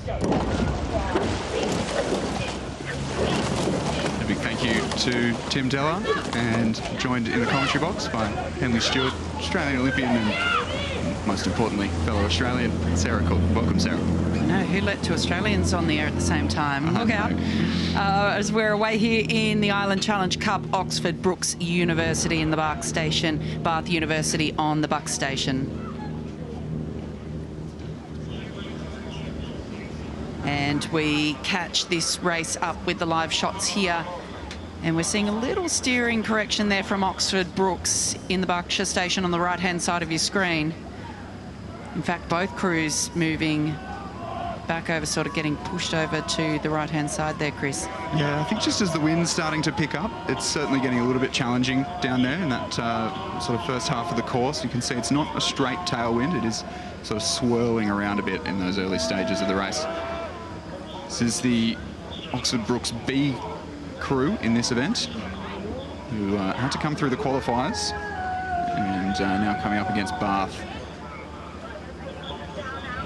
A big thank you to Tim Della, and joined in the commentary box by Henley Stewart, Australian Olympian, and most importantly, fellow Australian, Sarah Cook. Welcome, Sarah. No, who let two Australians on the air at the same time? Look out. As we're away here in the Island Challenge Cup, Oxford Brookes University in the Bark Station, Bath University on the Buck Station. And we catch this race up with the live shots here. And we're seeing a little steering correction there from Oxford Brookes in the Berkshire Station on the right-hand side of your screen. In fact, both crews moving back over, sort of getting pushed over to the right-hand side there, Chris. Yeah, I think just as the wind's starting to pick up, it's certainly getting a little bit challenging down there in that sort of first half of the course. You can see it's not a straight tailwind. It is sort of swirling around a bit in those early stages of the race. This is the Oxford Brookes B crew in this event, who had to come through the qualifiers and now coming up against Bath.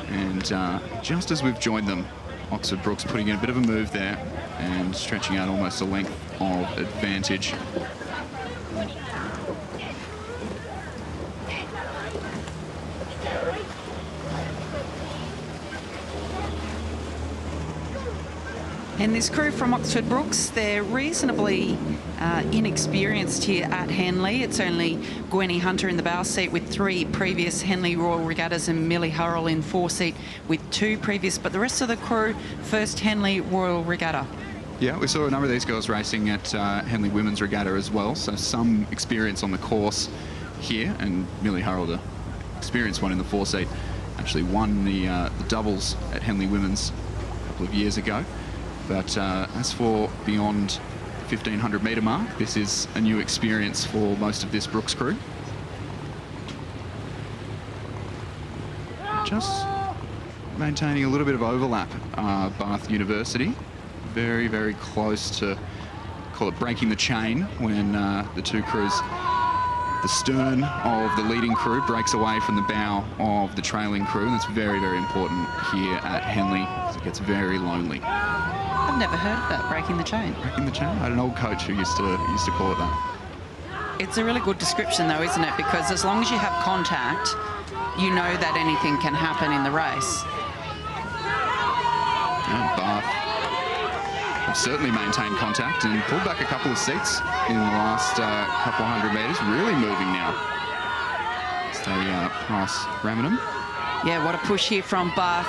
And just as we've joined them, Oxford Brookes putting in a bit of a move there and stretching out almost a length of advantage. And this crew from Oxford Brookes, they're reasonably inexperienced here at Henley. It's only Gwenny Hunter in the bow seat with 3 previous Henley Royal Regattas, and Millie Hurrell in 4 seat with 2 previous. But the rest of the crew, first Henley Royal Regatta. Yeah, we saw a number of these girls racing at Henley Women's Regatta as well, so some experience on the course here. And Millie Hurrell, the experienced one in the 4 seat, actually won the doubles at Henley Women's a couple of years ago. But as for beyond the 1500 metre mark, this is a new experience for most of this Brookes crew. Just maintaining a little bit of overlap, Bath University. Very, very close to, call it breaking the chain, when the two crews, the stern of the leading crew breaks away from the bow of the trailing crew. And that's very, very important here at Henley, because it gets very lonely. I've never heard of that, breaking the chain. Breaking the chain? I had an old coach who used to call it that. It's a really good description though, isn't it? Because as long as you have contact, you know that anything can happen in the race. Yeah, Bath have certainly maintained contact and pulled back a couple of seats in the last couple of hundred metres. Really moving now as they pass Raminham. Yeah, what a push here from Bath.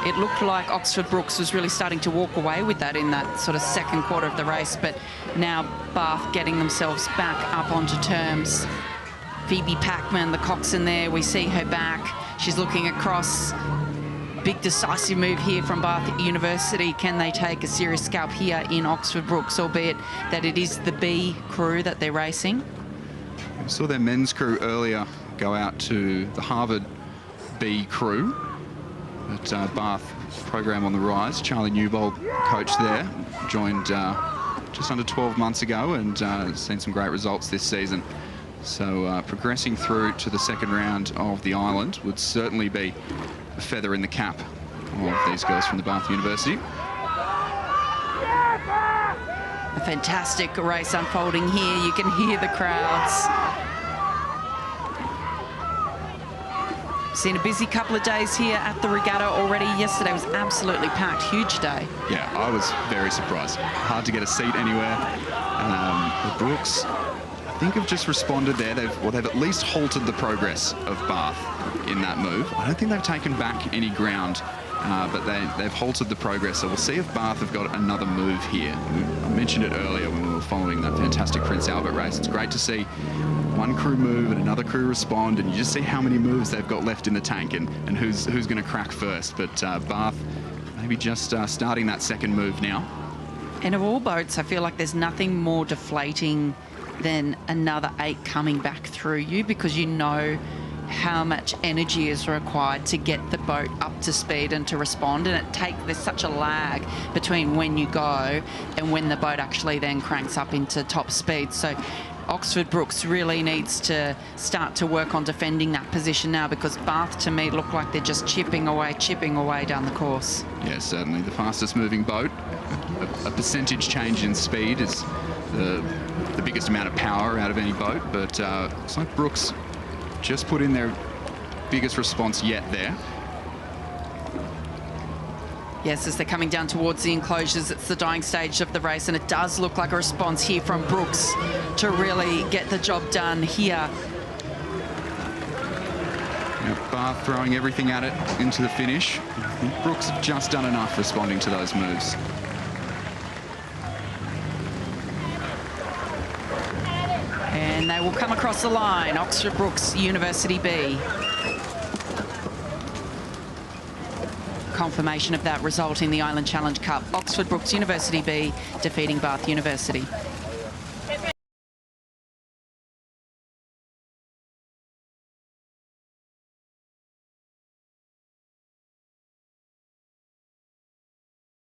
It looked like Oxford Brookes was really starting to walk away with that in that sort of second quarter of the race, but now Bath getting themselves back up onto terms. Phoebe Packman, the coxswain there, we see her back. She's looking across. Big decisive move here from Bath University. Can they take a serious scalp here in Oxford Brookes, albeit that it is the B crew that they're racing? We saw their men's crew earlier go out to the Harvard B crew. But Bath program on the rise. Charlie Newbold, coach there, joined just under 12 months ago and seen some great results this season. So progressing through to the second round of the Island would certainly be a feather in the cap of these girls from the Bath University. A fantastic race unfolding here. You can hear the crowds. Seen a busy couple of days here at the regatta already. Yesterday was absolutely packed, huge day. Yeah, I was very surprised. Hard to get a seat anywhere. The Brookes, I think, have just responded there. They've at least halted the progress of Bath in that move. I don't think they've taken back any ground, but they've halted the progress. So we'll see if Bath have got another move here. I mentioned it earlier when we were following that fantastic Prince Albert race. It's great to see one crew move and another crew respond, and you just see how many moves they've got left in the tank and who's going to crack first. But Bath maybe just starting that second move now. And of all boats, I feel like there's nothing more deflating than another 8 coming back through you, because you know how much energy is required to get the boat up to speed and to respond, and there's such a lag between when you go and when the boat actually then cranks up into top speed. So Oxford Brookes really needs to start to work on defending that position now, because Bath, to me, look like they're just chipping away down the course. Yeah, certainly the fastest moving boat. A percentage change in speed is the biggest amount of power out of any boat, but looks like Brookes just put in their biggest response yet there. Yes, as they're coming down towards the enclosures, it's the dying stage of the race, and it does look like a response here from Brookes to really get the job done here. Yeah, Bath throwing everything at it into the finish. I think Brookes have just done enough responding to those moves. And they will come across the line, Oxford Brookes University B. Confirmation of that result in the Island Challenge Cup. Oxford Brookes University B defeating Bath University.